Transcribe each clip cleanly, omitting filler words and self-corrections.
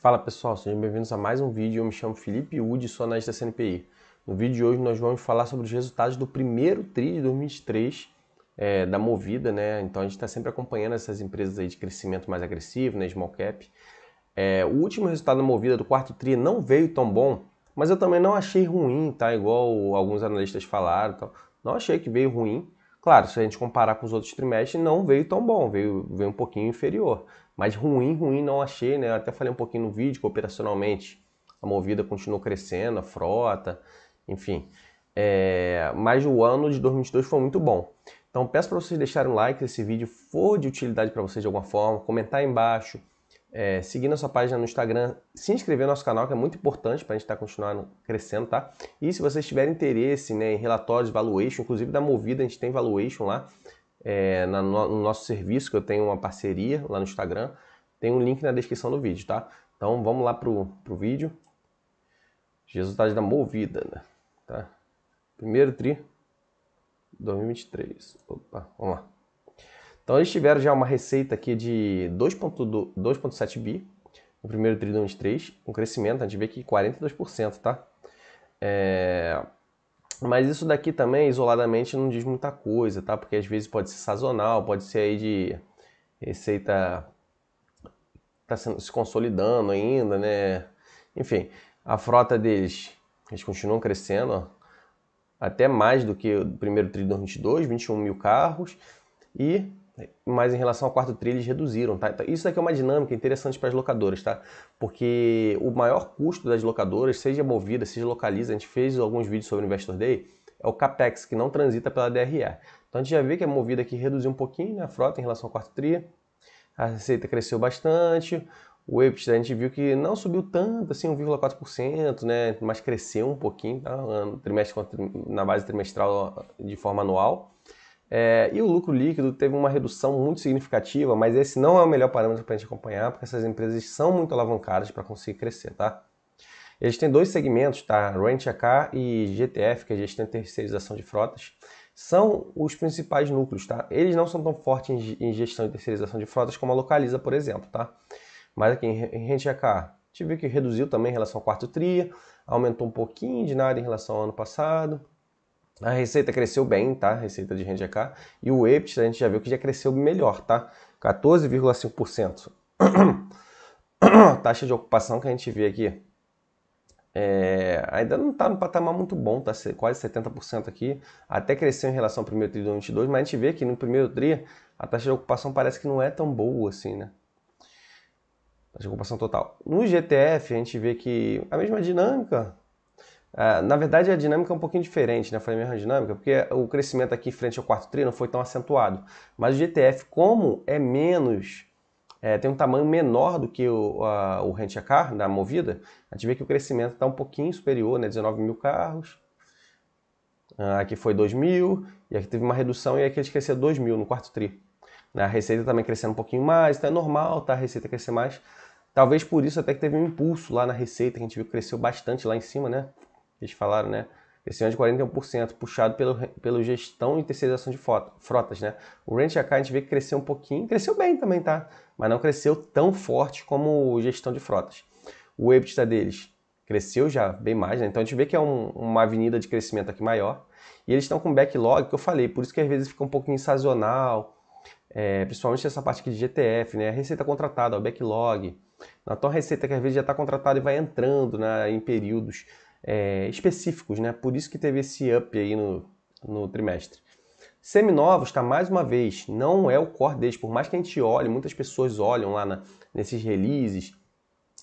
Fala pessoal, sejam bem-vindos a mais um vídeo. Eu me chamo Felipe Udi, sou analista CNPI. No vídeo de hoje nós vamos falar sobre os resultados do primeiro TRI de 2023 da Movida, né? Então a gente está sempre acompanhando essas empresas aí de crescimento mais agressivo, né? Small cap. O último resultado da Movida do quarto TRI não veio tão bom, mas eu também não achei ruim, tá? Igual alguns analistas falaram, então, não achei que veio ruim. Claro, se a gente comparar com os outros trimestres, não veio tão bom, veio um pouquinho inferior. Mas ruim não achei, né? Eu até falei um pouquinho no vídeo que operacionalmente a Movida continuou crescendo, a frota, enfim. Mas o ano de 2022 foi muito bom. Então peço para vocês deixarem um like se esse vídeo for de utilidade para vocês de alguma forma, comentar aí embaixo, seguir nossa página no Instagram, se inscrever no nosso canal, que é muito importante para a gente estar continuando crescendo, tá? E se vocês tiverem interesse, né, em relatórios, valuation, inclusive da Movida, a gente tem valuation lá, no nosso serviço, que eu tenho uma parceria lá no Instagram, tem um link na descrição do vídeo, tá? Então vamos lá pro vídeo. Resultados da Movida, né? Tá? Primeiro TRI 2023. Opa, vamos lá. Então eles tiveram já uma receita aqui de 2,7 bi no primeiro TRI de 2023, com crescimento, a gente vê que 42%, tá? Mas isso daqui também, isoladamente, não diz muita coisa, tá? Porque às vezes pode ser sazonal, pode ser aí de receita tá se consolidando ainda, né? Enfim, a frota deles, eles continuam crescendo, ó, até mais do que o primeiro TRI de 2022, 21 mil carros, mas em relação ao quarto TRI eles reduziram, tá? Isso daqui é uma dinâmica interessante para as locadoras, tá? Porque o maior custo das locadoras, seja Movida, seja Localiza, a gente fez alguns vídeos sobre o Investor Day, é o CAPEX, que não transita pela DRE. Então a gente já vê que a Movida aqui reduziu um pouquinho, né, a frota em relação ao quarto TRI, a receita cresceu bastante, o EBITDA a gente viu que não subiu tanto, assim, 1,4%, né, mas cresceu um pouquinho, tá? Na base trimestral de forma anual. E o lucro líquido teve uma redução muito significativa, mas esse não é o melhor parâmetro para a gente acompanhar, porque essas empresas são muito alavancadas para conseguir crescer, tá? Eles têm dois segmentos, tá? Rent a Car e GTF, que é Gestão e Terceirização de Frotas, são os principais núcleos, tá? Eles não são tão fortes em gestão e terceirização de frotas como a Localiza, por exemplo, tá? Mas aqui em Rent a Car, a gente viu que reduziu também em relação ao quarto TRI, aumentou um pouquinho de nada em relação ao ano passado. A receita cresceu bem, tá? A receita de Rent a Car. E o EBITDA a gente já viu que já cresceu melhor, tá? 14,5%. Taxa de ocupação que a gente vê aqui ainda não está no patamar muito bom, tá quase 70% aqui, até cresceu em relação ao primeiro TRI de 2022, mas a gente vê que no primeiro TRI a taxa de ocupação parece que não é tão boa assim, né? Taxa de ocupação total. No GTF a gente vê que a mesma dinâmica, na verdade a dinâmica é um pouquinho diferente, né? Eu falei a mesma dinâmica, porque o crescimento aqui frente ao quarto TRI não foi tão acentuado, mas o GTF, como é menos... tem um tamanho menor do que o Rent a Car, da Movida, a gente vê que o crescimento está um pouquinho superior, né? 19 mil carros, aqui foi 2 mil, e aqui teve uma redução, e aqui eles cresceram 2 mil no quarto TRI. A receita também crescendo um pouquinho mais, então é normal, tá? A receita crescer mais. Talvez por isso até que teve um impulso lá na receita, que a gente viu que cresceu bastante lá em cima, né? Eles falaram, né? Crescimento de 41%, puxado pelo gestão e terceirização de frotas, né? O Rent a Car a gente vê que cresceu um pouquinho, cresceu bem também, tá? Mas não cresceu tão forte como gestão de frotas. O EBITDA deles cresceu já bem mais, né? Então a gente vê que é uma avenida de crescimento aqui maior. E eles estão com backlog, que eu falei, por isso que às vezes fica um pouquinho sazonal, principalmente essa parte aqui de GTF, né? A receita contratada, o backlog. Então a receita que às vezes já está contratada e vai entrando, né, em períodos específicos, né? Por isso que teve esse up aí no trimestre. Seminovos, tá, mais uma vez, não é o core deles, por mais que a gente olhe, muitas pessoas olham lá nesses releases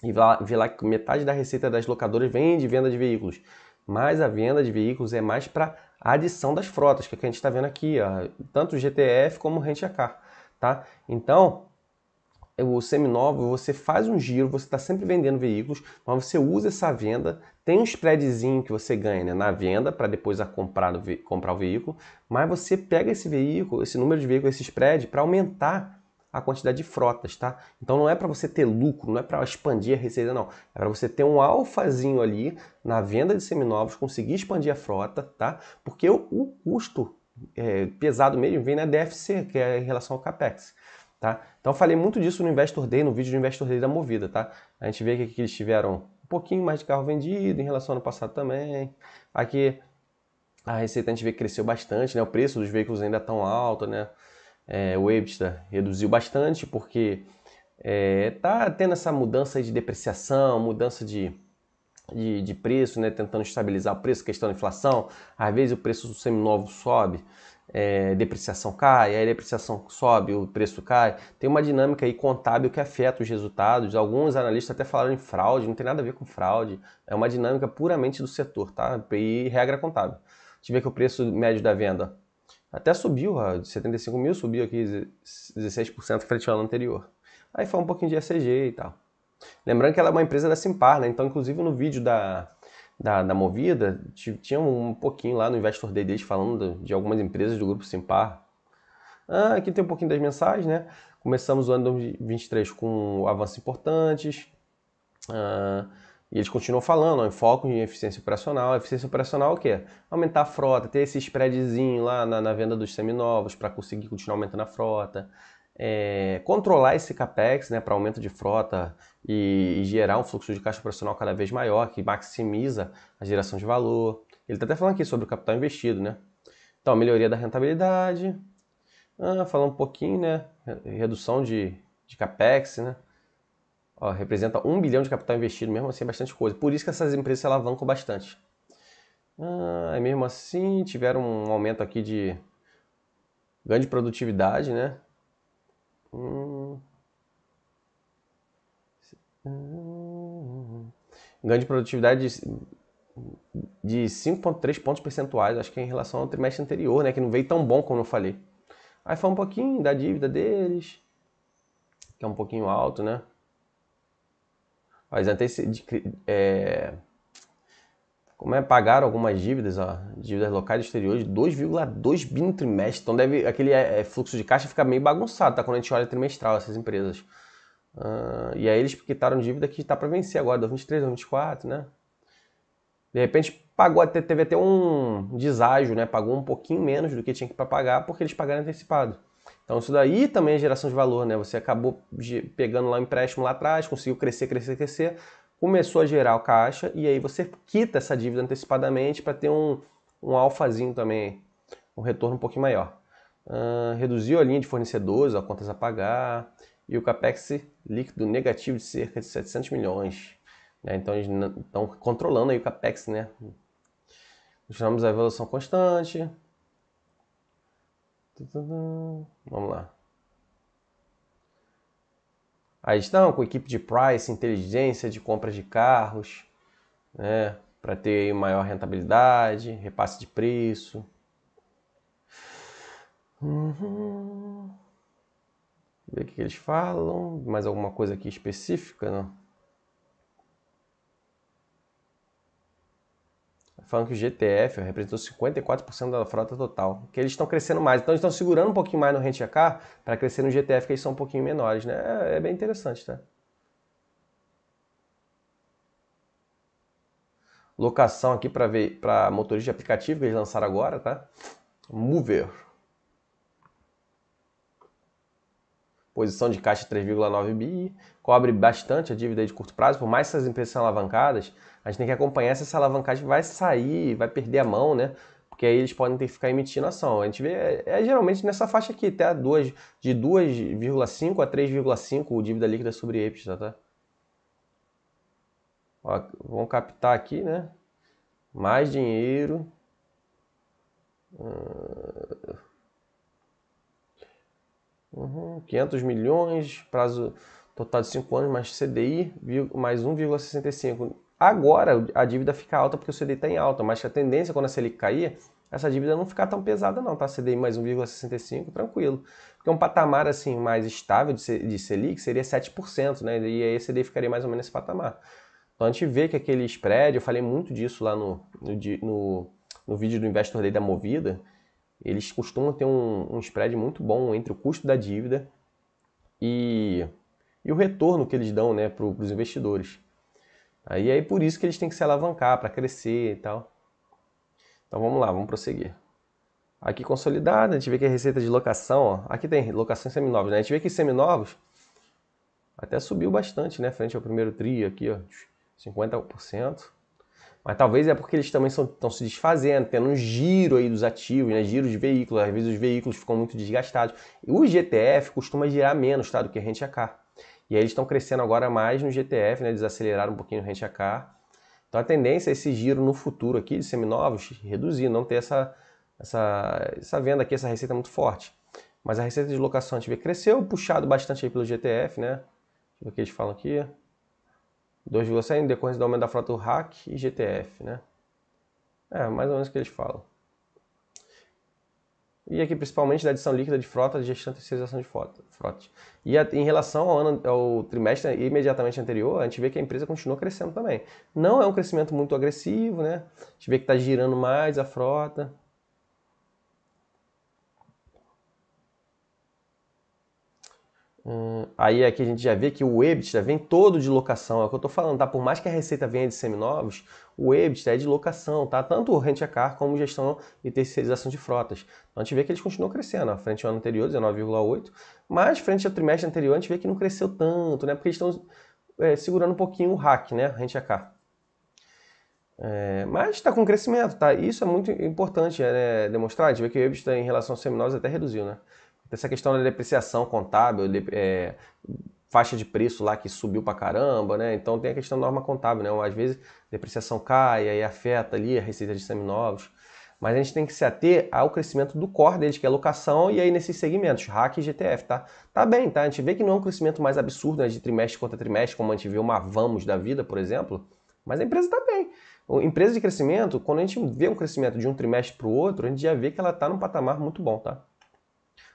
e vê lá que metade da receita das locadoras vem de venda de veículos, mas a venda de veículos é mais para adição das frotas, que é o que a gente está vendo aqui, ó, tanto o GTF como o Rent a Car, tá? Então, o seminovo, você faz um giro, você está sempre vendendo veículos, mas você usa essa venda, tem um spreadzinho que você ganha, né, na venda para depois comprar o veículo, mas você pega esse veículo, esse número de veículos, esse spread, para aumentar a quantidade de frotas, tá? Então não é para você ter lucro, não é para expandir a receita, não. É para você ter um alfazinho ali na venda de seminovos, conseguir expandir a frota, tá? Porque o custo pesado mesmo vem na DFC, que é em relação ao CAPEX. tá? Então eu falei muito disso no Investor Day, no vídeo do Investor Day da Movida, tá? A gente vê que aqui eles tiveram um pouquinho mais de carro vendido em relação ao ano passado também. Aqui a receita a gente vê que cresceu bastante, né? O preço dos veículos ainda tão alto, né? O EBITDA reduziu bastante porque tá tendo essa mudança de depreciação, mudança de preço, né? Tentando estabilizar o preço, questão da inflação. Às vezes o preço do seminovo sobe, depreciação cai, aí a depreciação sobe, o preço cai. Tem uma dinâmica aí contábil que afeta os resultados. Alguns analistas até falaram em fraude, não tem nada a ver com fraude. É uma dinâmica puramente do setor, tá? E regra contábil. A gente vê que o preço médio da venda até subiu, de 75 mil subiu aqui 16% frente ao ano anterior. Aí foi um pouquinho de ECG e tal. Lembrando que ela é uma empresa da Simpar, né? Então, inclusive no vídeo da Movida, tinha um pouquinho lá no Investor Day deles falando de algumas empresas do grupo Simpar. Aqui tem um pouquinho das mensagens, né? Começamos o ano 2023 com avanços importantes. E eles continuam falando, em foco em eficiência operacional. Eficiência operacional é o quê? Aumentar a frota, ter esse spreadzinho lá na venda dos seminovos para conseguir continuar aumentando a frota. Controlar esse capex, né, para aumento de frota e gerar um fluxo de caixa operacional cada vez maior, que maximiza a geração de valor. Ele está até falando aqui sobre o capital investido, né? Então, melhoria da rentabilidade, falando um pouquinho, né, redução de capex, né? Ó, representa 1 bilhão de capital investido, mesmo assim é bastante coisa. Por isso que essas empresas se alavancam bastante. Mesmo assim, tiveram um aumento aqui de ganho de produtividade, né? Ganho de produtividade de 5,3 pontos percentuais, acho que é em relação ao trimestre anterior, né? Que não veio tão bom como eu falei. Aí foi um pouquinho da dívida deles, que é um pouquinho alto, né? Mas pagaram algumas dívidas, ó, dívidas locais e exteriores, 2,2 bi no trimestre. Então deve aquele fluxo de caixa ficar meio bagunçado, tá? Quando a gente olha trimestral essas empresas. E aí eles quitaram dívida que está para vencer agora, 2023, 2024, né? De repente teve até um deságio, né? Pagou um pouquinho menos do que tinha que pagar porque eles pagaram antecipado. Então isso daí também é geração de valor, né? Você acabou pegando lá um empréstimo lá atrás, conseguiu crescer, começou a gerar o caixa e aí você quita essa dívida antecipadamente para ter um alfazinho também, um retorno um pouquinho maior. Reduziu a linha de fornecedores, ó, contas a pagar, e o capex líquido negativo de cerca de 700 milhões. Né? Então eles estão controlando aí o capex, né? Continuamos a evolução constante. Vamos lá. Aí estão com equipe de price, inteligência de compras de carros, né? Para ter maior rentabilidade, repasse de preço. Ver o que eles falam. Mais alguma coisa aqui específica? Não? Falando que o GTF representou 54% da frota total. Que eles estão crescendo mais. Então eles estão segurando um pouquinho mais no Rent a Car para crescer no GTF, que eles são um pouquinho menores, né? É bem interessante, tá? Locação aqui para motores de aplicativo que eles lançaram agora, tá? Mover. Posição de caixa 3,9 bi, cobre bastante a dívida de curto prazo, por mais que essas empresas sejam alavancadas, a gente tem que acompanhar se essa alavancagem vai sair, vai perder a mão, né? Porque aí eles podem ter que ficar emitindo ação. A gente vê, geralmente nessa faixa aqui, até de 2,5 a 3,5 dívida líquida sobre EBITDA, tá? Ó, vamos captar aqui, né? Mais dinheiro. 500 milhões, prazo total de 5 anos, mais CDI, mais 1,65. Agora a dívida fica alta porque o CDI está em alta, mas a tendência quando a Selic cair, essa dívida não ficar tão pesada não, tá? CDI mais 1,65, tranquilo. Porque um patamar assim mais estável de Selic seria 7%, né? E aí a CDI ficaria mais ou menos nesse patamar. Então a gente vê que aquele spread, eu falei muito disso lá no vídeo do Investor Day da Movida, eles costumam ter um spread muito bom entre o custo da dívida e o retorno que eles dão, né, para os investidores. Aí é por isso que eles têm que se alavancar para crescer e tal. Então vamos lá, vamos prosseguir. Aqui consolidada, a gente vê que a receita de locação, ó, aqui tem locação em seminovos, né? A gente vê que seminovos até subiu bastante, né? Frente ao primeiro tri aqui, ó, 50%. Mas talvez é porque eles também estão se desfazendo, tendo um giro aí dos ativos, né? Giro de veículos. Às vezes os veículos ficam muito desgastados. E o GTF costuma girar menos, tá? Do que Rent a Car. E aí eles estão crescendo agora mais no GTF, né? Desaceleraram um pouquinho o Rent a Car. Então a tendência é esse giro no futuro aqui de seminovos reduzir, não ter essa venda aqui, essa receita muito forte. Mas a receita de locação a gente vê cresceu, puxado bastante aí pelo GTF, né? Deixa eu ver o que eles falam aqui. 2,7 em decorrência do aumento da frota do RAC e GTF, né? É, mais ou menos o que eles falam. E aqui principalmente da adição líquida de frota, de gestão e terceirização de frota. E em relação ao trimestre imediatamente anterior, a gente vê que a empresa continua crescendo também. Não é um crescimento muito agressivo, né? A gente vê que está girando mais a frota. Aí aqui a gente já vê que o EBITDA vem todo de locação, é o que eu estou falando, tá? Por mais que a receita venha de seminovos, o EBITDA é de locação, tá? Tanto o Rent a Car como gestão e terceirização de frotas. Então a gente vê que eles continuam crescendo, ó, frente ao ano anterior, 19,8, mas frente ao trimestre anterior a gente vê que não cresceu tanto, né? Porque eles estão segurando um pouquinho o RAC, né? Rent a Car. Mas está com crescimento, tá? Isso é muito importante demonstrar. A gente vê que o EBITDA em relação aos seminovos até reduziu, né? Essa questão da depreciação contábil, faixa de preço lá que subiu pra caramba, né? Então tem a questão da norma contábil, né? Às vezes a depreciação cai, aí afeta ali a receita de seminovos. Mas a gente tem que se ater ao crescimento do core deles, que é a locação, e aí nesses segmentos, RAC e GTF, tá? Tá bem, tá? A gente vê que não é um crescimento mais absurdo, né, de trimestre contra trimestre, como a gente vê uma Vamos da vida, por exemplo, mas a empresa tá bem. Empresa de crescimento, quando a gente vê um crescimento de um trimestre para o outro, a gente já vê que ela está num patamar muito bom, tá?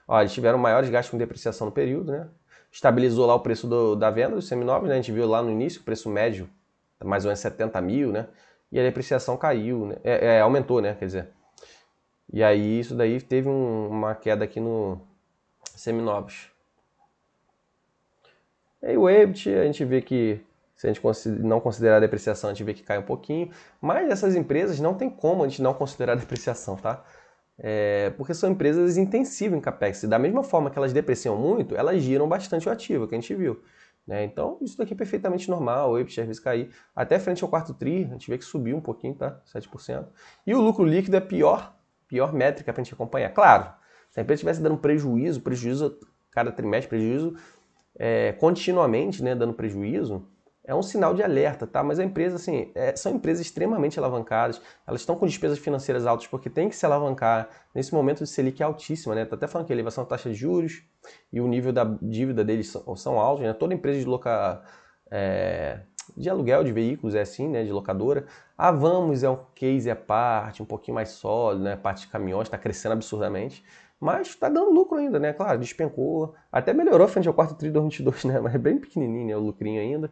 Ó, eles tiveram maiores gastos com depreciação no período, né? Estabilizou lá o preço da venda dos seminovos, né? A gente viu lá no início o preço médio, mais ou menos 70 mil, né? E a depreciação caiu, né? Aumentou, né? Quer dizer. E aí isso daí teve uma queda aqui no seminovos. E aí o EBIT, a gente vê que, se a gente não considerar a depreciação, a gente vê que cai um pouquinho. Mas essas empresas não tem como a gente não considerar a depreciação, tá? Porque são empresas intensivas em CAPEX. E da mesma forma que elas depreciam muito, elas giram bastante o ativo, que a gente viu. Né? Então, isso daqui é perfeitamente normal, o EBIT às vezes cair. Até frente ao quarto TRI, a gente vê que subiu um pouquinho, tá? 7%. E o lucro líquido é a pior métrica para a gente acompanhar. Claro, se a empresa estivesse dando prejuízo cada trimestre, prejuízo continuamente, né, dando prejuízo, é um sinal de alerta, tá? Mas a empresa, assim, são empresas extremamente alavancadas, elas estão com despesas financeiras altas porque tem que se alavancar nesse momento de Selic elevação, né? Tá até falando que a elevação da taxa de juros e o nível da dívida deles são altos, né? Toda empresa de aluguel de veículos é assim, né? De locadora. A Vamos é um case à parte, um pouquinho mais sólido, né? A parte de caminhões está crescendo absurdamente. Mas está dando lucro ainda, né? Claro, despencou. Até melhorou frente ao quarto TRI de 2022, né? Mas é bem pequenininho, né? O lucrinho ainda.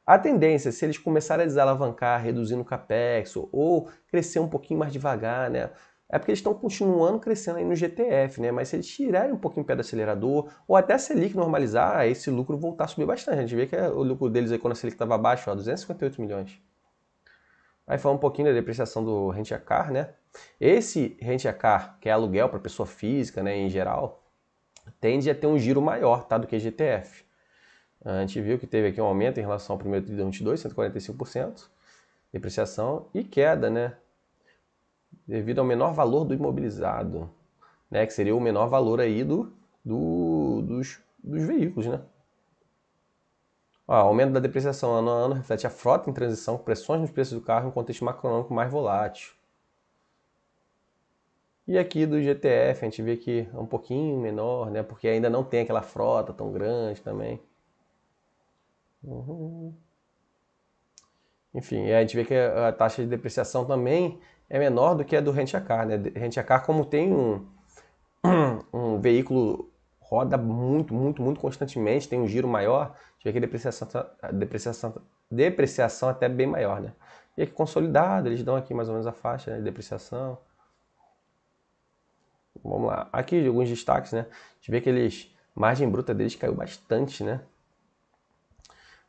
A tendência, se eles começarem a desalavancar, reduzindo o capex ou crescer um pouquinho mais devagar, né? É porque eles estão continuando crescendo aí no GTF, né? Mas se eles tirarem um pouquinho o pé do acelerador, ou até a Selic normalizar, esse lucro voltar a subir bastante. A gente vê que o lucro deles aí quando a Selic estava baixo, ó, 258 milhões. Aí fala um pouquinho da depreciação do Rent a Car, né? Esse Rent a Car, que é aluguel para pessoa física, né, em geral, tende a ter um giro maior, tá, do que GTF. A gente viu que teve aqui um aumento em relação ao primeiro trimestre de 2022, 145%, depreciação e queda, né? Devido ao menor valor do imobilizado, né? Que seria o menor valor aí dos veículos, né? Ó, aumento da depreciação ano a ano reflete a frota em transição com pressões nos preços do carro em um contexto macroeconômico mais volátil. E aqui do GTF a gente vê que é um pouquinho menor, né? Porque ainda não tem aquela frota tão grande também. Enfim, a gente vê que a taxa de depreciação também é menor do que a do Rent a Car, né? Rent a Car, como tem um veículo roda muito, muito, muito constantemente, tem um giro maior, a gente vê que a depreciação até bem maior, né? E aqui consolidado, eles dão aqui mais ou menos a faixa, né, de depreciação. Vamos lá. Aqui alguns destaques, né? A gente vê que margem bruta deles caiu bastante, né?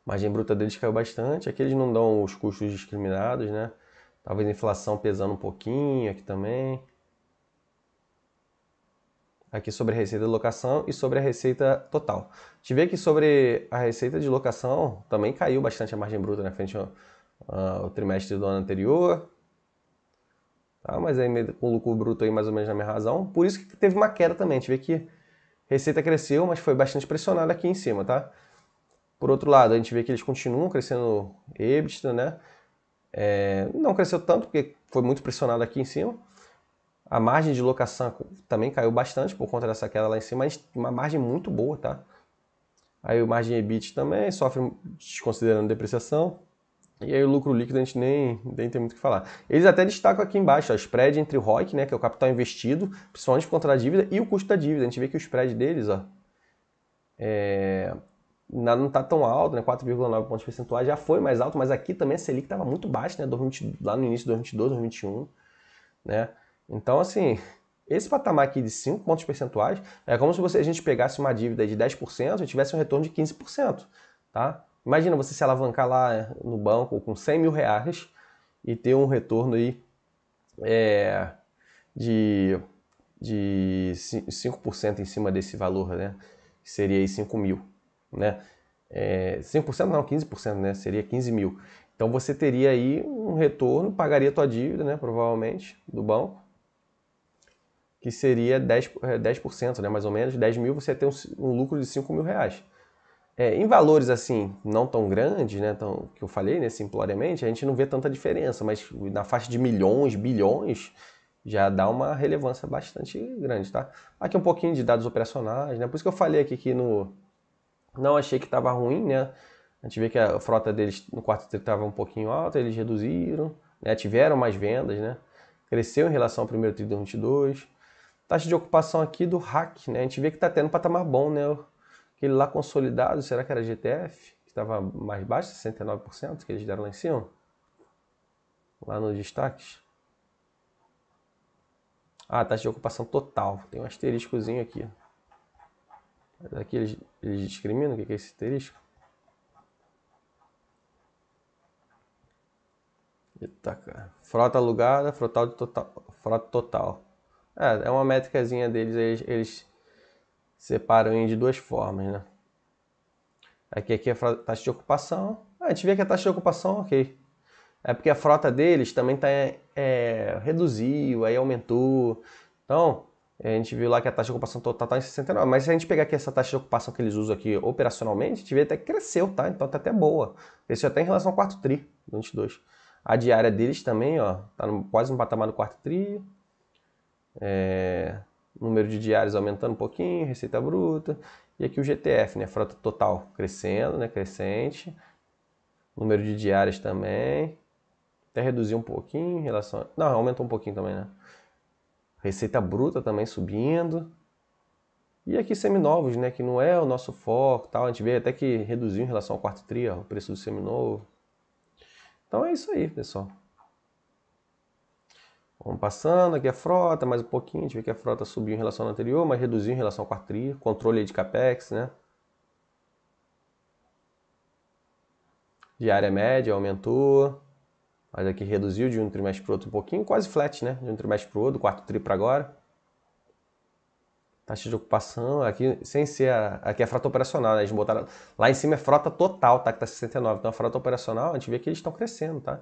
Margem bruta deles caiu bastante. Aqui eles não dão os custos discriminados, né? Talvez a inflação pesando um pouquinho aqui também. aqui sobre a receita de locação e sobre a receita total. A gente vê que sobre a receita de locação também caiu bastante a margem bruta, né, frente ao trimestre do ano anterior. Tá? Mas aí com o lucro bruto aí mais ou menos na minha razão. Por isso que teve uma queda também. A gente vê que a receita cresceu, mas foi bastante pressionada aqui em cima, tá? Por outro lado, a gente vê que eles continuam crescendo EBITDA, né? Não cresceu tanto, porque foi muito pressionado aqui em cima. A margem de locação também caiu bastante por conta dessa queda lá em cima, mas uma margem muito boa, tá? Aí o margem EBIT também sofre, desconsiderando depreciação. E aí o lucro líquido a gente nem tem muito o que falar. Eles até destacam aqui embaixo, ó, o spread entre o ROIC, né, que é o capital investido, principalmente por conta da dívida, e o custo da dívida. A gente vê que o spread deles, ó, não está tão alto, né, 4,9 pontos percentuais, já foi mais alto, mas aqui também a Selic estava muito baixa, né, lá no início de 2022, 2021, né? Então, assim, esse patamar aqui de 5 pontos percentuais é como se a gente pegasse uma dívida de 10% e tivesse um retorno de 15%, tá? Imagina você se alavancar lá no banco com 100 mil reais e ter um retorno aí de 5% em cima desse valor, né? Que seria aí 5 mil, né? 5% não, 15%, né? Seria 15 mil. Então você teria aí um retorno, pagaria a tua dívida, né? Provavelmente, do banco, que seria 10%, né? Mais ou menos, 10 mil você ia ter um lucro de 5 mil reais. Em valores assim, não tão grandes, né, que eu falei, né, simploriamente, a gente não vê tanta diferença, mas na faixa de milhões, bilhões, já dá uma relevância bastante grande, tá? Aqui um pouquinho de dados operacionais, né, por isso que eu falei aqui que não achei que estava ruim, né, a gente vê que a frota deles no quarto tri estava um pouquinho alta, eles reduziram, né, tiveram mais vendas, né, cresceu em relação ao primeiro tri de 2022, taxa de ocupação aqui do RAC, né, a gente vê que está tendo um patamar bom, né, aquele lá consolidado, será que era GTF? Que estava mais baixo, 69%, que eles deram lá em cima? Lá nos destaques. Ah, taxa de ocupação total. Tem um asteriscozinho aqui. Aqui eles discriminam o que é esse asterisco. Eita, cara. Frota alugada, frota total. É uma métricazinha deles, eles separam de duas formas, né? Aqui é a taxa de ocupação. A gente vê que a taxa de ocupação, ok. É porque a frota deles também reduziu, aí aumentou. Então, a gente viu lá que a taxa de ocupação total está em 69. Mas se a gente pegar aqui essa taxa de ocupação que eles usam aqui operacionalmente, a gente vê até que cresceu, tá? Então tá até boa. Cresceu até em relação ao quarto tri, 22. A diária deles também, ó, tá quase no patamar do quarto tri. Número de diários aumentando um pouquinho, receita bruta. E aqui o GTF, né? Frota total crescendo, né? Crescente. Número de diárias também. Até reduziu um pouquinho em relação... Não, aumentou um pouquinho também, né? Receita bruta também subindo. E aqui seminovos, né? Que não é o nosso foco, tal. A gente vê até que reduziu em relação ao quarto tri, ó, o preço do seminovo. Então é isso aí, pessoal. Vamos passando aqui a frota, mais um pouquinho. A gente vê que a frota subiu em relação ao anterior, mas reduziu em relação ao quarto tri. Controle de capex, né? Diária média aumentou. Mas aqui reduziu de um trimestre para o outro um pouquinho, quase flat, né? De um trimestre para o outro, do quarto tri para agora. Taxa de ocupação, aqui sem ser aqui é a frota operacional, né? Eles botaram, lá em cima é frota total, tá? Que tá 69. Então a frota operacional, a gente vê que eles estão crescendo, tá?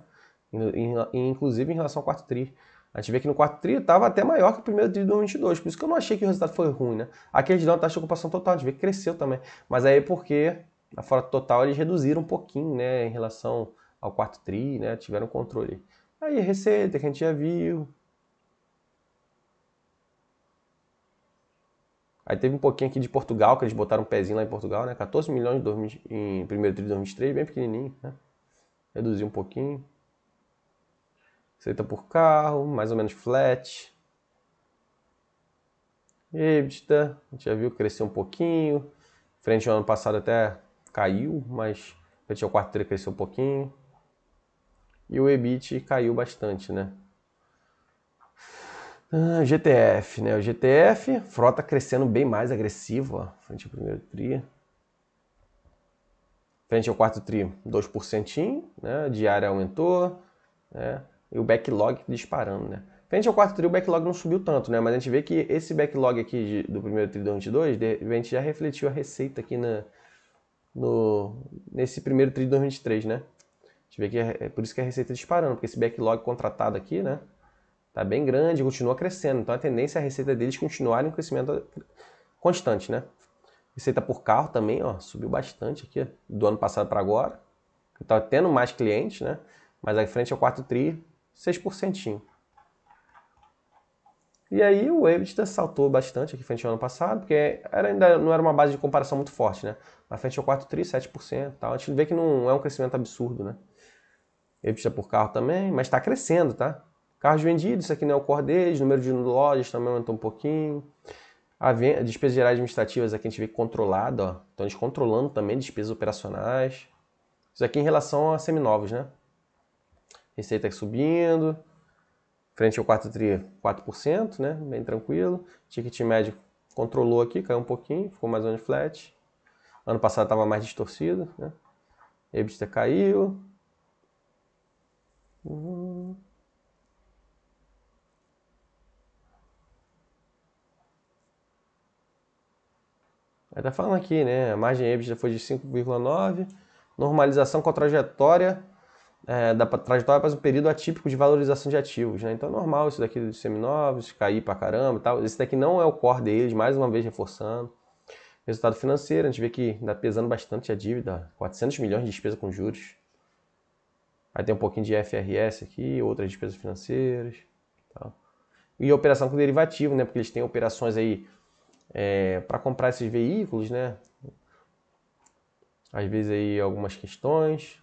Inclusive em relação ao quarto tri. A gente vê que no quarto tri estava até maior que o primeiro tri de 2022. Por isso que eu não achei que o resultado foi ruim, né? Aqui eles dão a taxa de ocupação total, a gente vê que cresceu também. Mas aí é porque a frota total eles reduziram um pouquinho, né? Em relação ao quarto tri, né? Tiveram controle. Aí receita que a gente já viu. Aí teve um pouquinho aqui de Portugal, que eles botaram um pezinho lá em Portugal, né? 14 milhões em primeiro tri de 2023, bem pequenininho, né? Reduziu um pouquinho. Receita por carro, mais ou menos flat. EBITDA, a gente já viu que cresceu um pouquinho. Frente ao ano passado até caiu, mas frente ao quarto tri cresceu um pouquinho. E o EBIT caiu bastante, né? GTF, né? O GTF, frota crescendo bem mais agressiva, frente ao primeiro tri. Frente ao quarto tri, 2%, né? A diária aumentou, né? E o backlog disparando, né? Frente ao quarto tri, o backlog não subiu tanto, né? Mas a gente vê que esse backlog aqui do primeiro tri de 2022, de repente já refletiu a receita aqui nesse primeiro tri de 2023, né? A gente vê que é por isso que a receita disparando, porque esse backlog contratado aqui, né? Tá bem grande e continua crescendo. Então a tendência é a receita deles continuar em crescimento constante, né? Receita por carro também, ó, subiu bastante aqui, do ano passado para agora. Tá tendo mais clientes, né? Mas aí frente ao quarto tri, 6%. E aí o EBITDA saltou bastante aqui frente ao ano passado, porque ainda não era uma base de comparação muito forte, né? Mas frente ao quarto tri, 7%. Tal. A gente vê que não é um crescimento absurdo, né? EBITDA por carro também, mas está crescendo, tá? Carros vendidos, isso aqui não é o core deles, número de lojas também aumentou um pouquinho. A despesas gerais administrativas aqui a gente vê controlado, ó. Então eles controlando também despesas operacionais. Isso aqui em relação a seminovos, né? Receita subindo. Frente ao quarto tri, 4%, né? Bem tranquilo. Ticket médio controlou aqui, caiu um pouquinho, ficou mais ou menos flat. Ano passado estava mais distorcido, né? EBITDA caiu. Aí tá falando aqui, né? A margem EBITDA foi de 5,9. Normalização com a trajetória da trajetória para um período atípico de valorização de ativos, né? Então é normal isso daqui dos seminovos, cair pra caramba e tal. Esse daqui não é o core deles, mais uma vez reforçando. Resultado financeiro, a gente vê que está pesando bastante a dívida, 400 milhões de despesa com juros. Aí tem um pouquinho de FRS aqui, outras despesas financeiras. Tal. E operação com derivativo, né? Porque eles têm operações aí para comprar esses veículos, né? Às vezes aí algumas questões.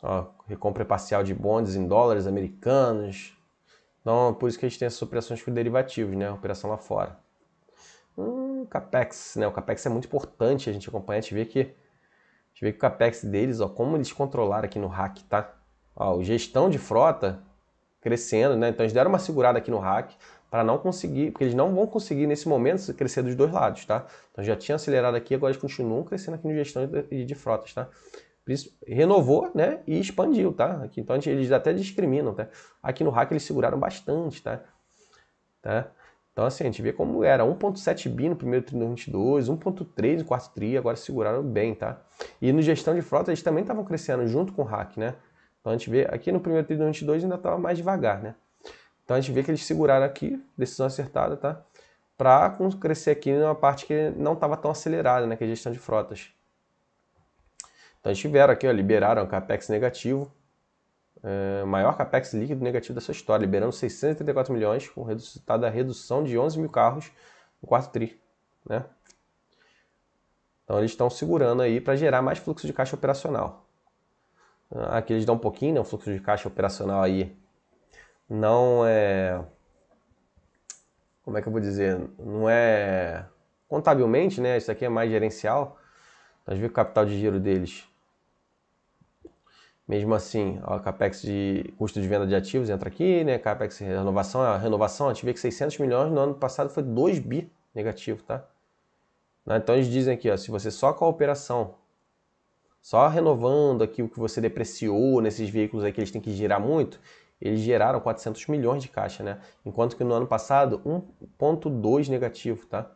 Ó, recompra parcial de bonds em dólares americanos. Então, por isso que a gente tem essas operações com derivativos, né? Operação lá fora. Capex, né? O Capex é muito importante a gente acompanhar, a gente vê que o Capex deles, ó, como eles controlaram aqui no hack, tá? Ó, gestão de frota crescendo, né? Então eles deram uma segurada aqui no hack para não conseguir, porque eles não vão conseguir nesse momento crescer dos dois lados, tá? Então já tinha acelerado aqui, agora eles continuam crescendo aqui no gestão de frotas, tá? Por isso, renovou, né? E expandiu, tá? Aqui, então eles até discriminam, tá? Aqui no hack eles seguraram bastante, tá? Então assim, a gente vê como era 1,7 bi no primeiro tri de 2022, 1,3 no quarto tri, agora seguraram bem, tá? E no gestão de frota eles também estavam crescendo junto com o hack, né? Então a gente vê aqui no primeiro tri de 2022 ainda estava mais devagar, né? Então a gente vê que eles seguraram aqui, decisão acertada, tá? Para crescer aqui numa parte que não estava tão acelerada, né? Que é a gestão de frotas. Então eles tiveram aqui, ó, liberaram o Capex negativo, maior Capex líquido negativo dessa história, liberando 634 milhões, com resultado da redução de 11 mil carros no quarto tri, né? Então eles estão segurando aí para gerar mais fluxo de caixa operacional. Aqui eles dão um pouquinho, né? O fluxo de caixa operacional aí não é... Como é que eu vou dizer? Não é contabilmente, né? Isso aqui é mais gerencial. Então, a gente vê que o capital de giro deles, mesmo assim, ó, Capex de custo de venda de ativos entra aqui, né? Capex renovação, a renovação, a gente vê que 600 milhões no ano passado foi 2 bi negativo, tá? Então eles dizem aqui, ó, se você só com a operação, só renovando aqui o que você depreciou nesses veículos aí que eles têm que girar muito, eles geraram 400 milhões de caixa, né? Enquanto que no ano passado, 1,2 negativo, tá?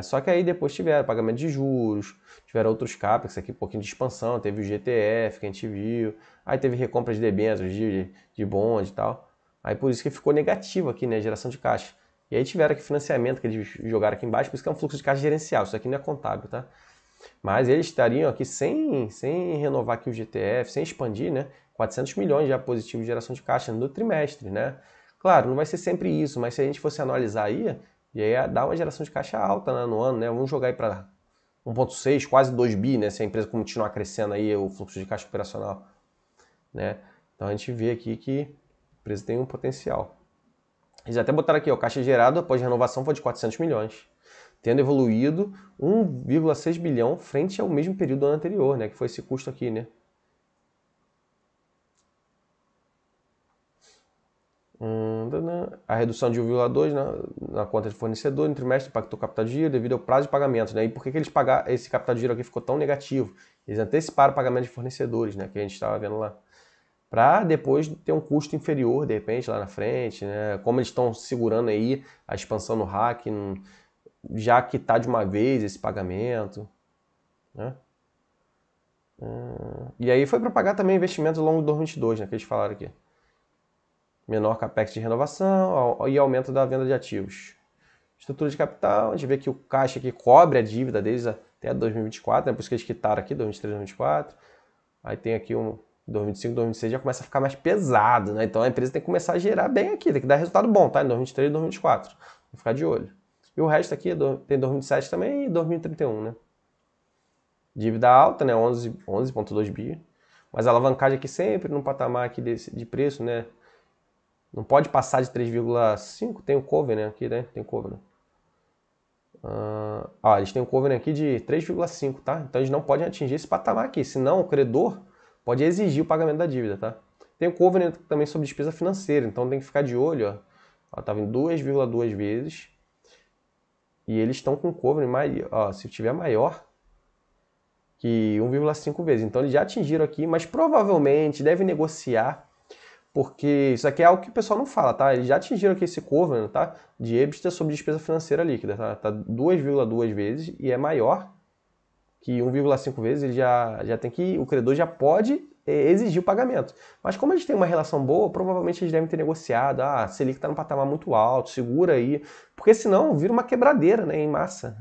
Só que aí depois tiveram pagamento de juros, tiveram outros capex aqui, um pouquinho de expansão, teve o GTF que a gente viu, aí teve recompra de debêntures, de bonde e tal. Aí por isso que ficou negativo aqui, né, geração de caixa. E aí tiveram aqui financiamento que eles jogaram aqui embaixo, por isso que é um fluxo de caixa gerencial, isso aqui não é contábil, tá? Mas eles estariam aqui sem renovar aqui o GTF, sem expandir, né? 400 milhões já positivo de geração de caixa no trimestre, né? Claro, não vai ser sempre isso, mas se a gente fosse analisar aí, e aí dá uma geração de caixa alta, né, no ano, né? Vamos jogar aí para 1,6, quase 2 bi, né? Se a empresa continuar crescendo aí o fluxo de caixa operacional, né? Então a gente vê aqui que a empresa tem um potencial. Eles até botaram aqui, ó, caixa gerado após renovação foi de 400 milhões, tendo evoluído 1,6 bilhão frente ao mesmo período do ano anterior, né? Que foi esse custo aqui, né? A redução de 1,2 na conta de fornecedor no trimestre impactou o capital de giro devido ao prazo de pagamento, né? E por que eles pagaram, esse capital de giro aqui ficou tão negativo? Eles anteciparam o pagamento de fornecedores, né? Que a gente estava vendo lá. para depois ter um custo inferior, de repente, lá na frente, né? Como eles estão segurando aí a expansão no hack, já quitar de uma vez esse pagamento, né? E aí foi para pagar também investimentos ao longo de 2022, né, que eles falaram aqui. Menor capex de renovação e aumento da venda de ativos. Estrutura de capital, a gente vê que o caixa aqui cobre a dívida deles até 2024, né, por isso que eles quitaram aqui, 2023, 2024. Aí tem aqui um 2025, 2026 já começa a ficar mais pesado, né? Então a empresa tem que começar a gerar bem aqui, tem que dar resultado bom, tá? Em 2023 e 2024. Vou ficar de olho. E o resto aqui tem 2027 também e 2031, né? Dívida alta, né? 11,2 bi. Mas a alavancagem aqui sempre no patamar aqui de preço, né? Não pode passar de 3,5. Tem o covenant aqui, né? Tem covenant. Eles têm um covenant aqui de 3,5, tá? Então eles não podem atingir esse patamar aqui, senão o credor pode exigir o pagamento da dívida, tá? Tem o covenant também sobre despesa financeira, então tem que ficar de olho, ó. Ela estava em 2,2 vezes e eles estão com o covenant maior, ó, se tiver maior que 1,5 vezes. Então eles já atingiram aqui, mas provavelmente devem negociar, porque isso aqui é algo que o pessoal não fala, tá? Eles já atingiram aqui esse covenant, tá? De EBITDA sobre despesa financeira líquida, tá? Tá 2,2 vezes e é maior que 1,5 vezes. Ele já tem que, o credor já pode exigir o pagamento. Mas como eles têm uma relação boa, provavelmente eles devem ter negociado. A Selic está num patamar muito alto, segura aí, porque senão vira uma quebradeira, né, em massa.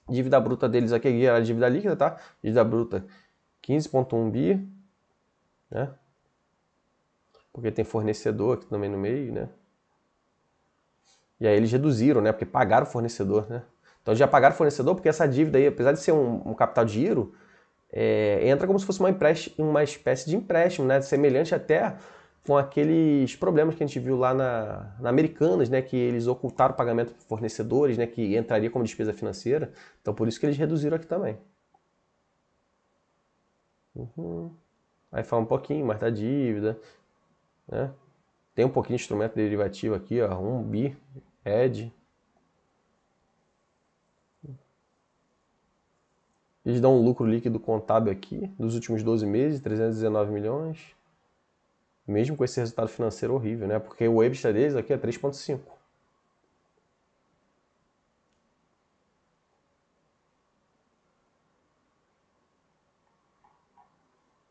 Dívida bruta deles aqui era a dívida líquida, tá? Dívida bruta 15,1 bi, né? Porque tem fornecedor aqui também no meio, né? E aí eles reduziram, né? Porque pagaram o fornecedor, né? Então já pagaram o fornecedor porque essa dívida aí, apesar de ser um capital de giro, entra como se fosse uma espécie de empréstimo, né? Semelhante até com aqueles problemas que a gente viu lá na Americanas, né? Que eles ocultaram o pagamento para fornecedores, né? Que entraria como despesa financeira. Então por isso que eles reduziram aqui também. Aí fala um pouquinho mais da dívida, né? Tem um pouquinho de instrumento derivativo aqui, ó, 1 bi, hedge. Eles dão um lucro líquido contábil aqui, dos últimos 12 meses, 319 milhões. Mesmo com esse resultado financeiro horrível, né? Porque o EBITDA deles aqui é 3,5.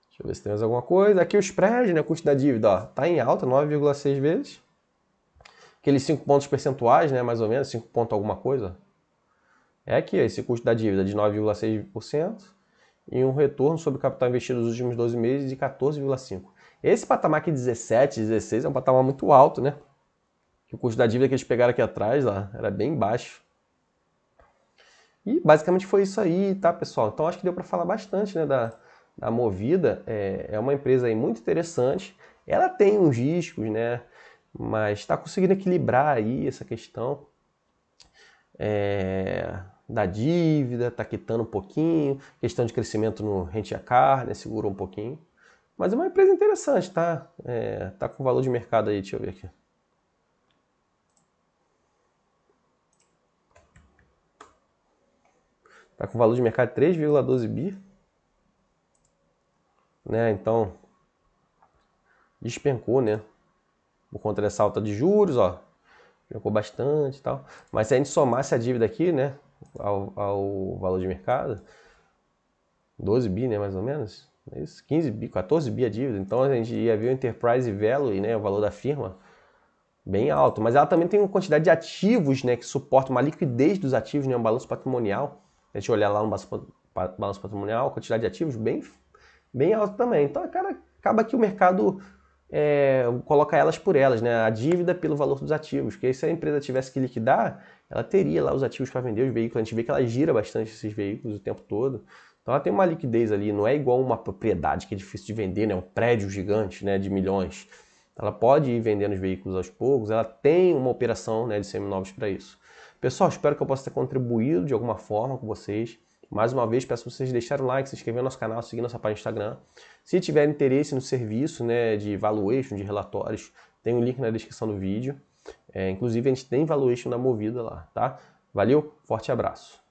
Deixa eu ver se tem mais alguma coisa. Aqui o spread, né? O custo da dívida, ó, tá em alta, 9,6 vezes. Aqueles 5 pontos percentuais, né? Mais ou menos, 5 pontos alguma coisa. É aqui, esse custo da dívida de 9,6% e um retorno sobre o capital investido nos últimos 12 meses de 14,5%. Esse patamar aqui, 17, 16, é um patamar muito alto, né? O custo da dívida que eles pegaram aqui atrás, ó, era bem baixo. E basicamente foi isso aí, tá, pessoal? Então acho que deu para falar bastante, né, da Movida. É uma empresa aí muito interessante. Ela tem uns riscos, né? Mas está conseguindo equilibrar aí essa questão da dívida, está quitando um pouquinho, questão de crescimento no rente a car, né, segurou um pouquinho. Mas é uma empresa interessante, tá? Tá com valor de mercado aí, deixa eu ver aqui. Tá com valor de mercado de 3,12 bi. Né? Então, despencou, né? Por conta dessa alta de juros, ó. Despencou bastante e tal. Mas se a gente somasse a dívida aqui, né? Ao valor de mercado, 12 bi, né? Mais ou menos. É isso, 15 bi, 14 bi a dívida. Então a gente ia ver o Enterprise Value, né? O valor da firma, bem alto. Mas ela também tem uma quantidade de ativos, né? Que suporta uma liquidez dos ativos, né? Um balanço patrimonial. A gente olhar lá no balanço patrimonial, quantidade de ativos bem alto também. Então, cara, acaba que o mercado coloca elas por elas, né? A dívida pelo valor dos ativos. Porque se a empresa tivesse que liquidar, ela teria lá os ativos para vender os veículos. A gente vê que ela gira bastante esses veículos o tempo todo. Então ela tem uma liquidez ali, não é igual uma propriedade que é difícil de vender, né? Um prédio gigante, né? De milhões. Ela pode ir vendendo os veículos aos poucos, ela tem uma operação, né, de seminovos para isso. Pessoal, espero que eu possa ter contribuído de alguma forma com vocês. Mais uma vez, peço para vocês deixarem o like, se inscreverem no nosso canal, seguir nossa página no Instagram. Se tiver interesse no serviço, né, de valuation, de relatórios, tem um link na descrição do vídeo. Inclusive, a gente tem valuation na Movida lá, tá? Valeu, forte abraço.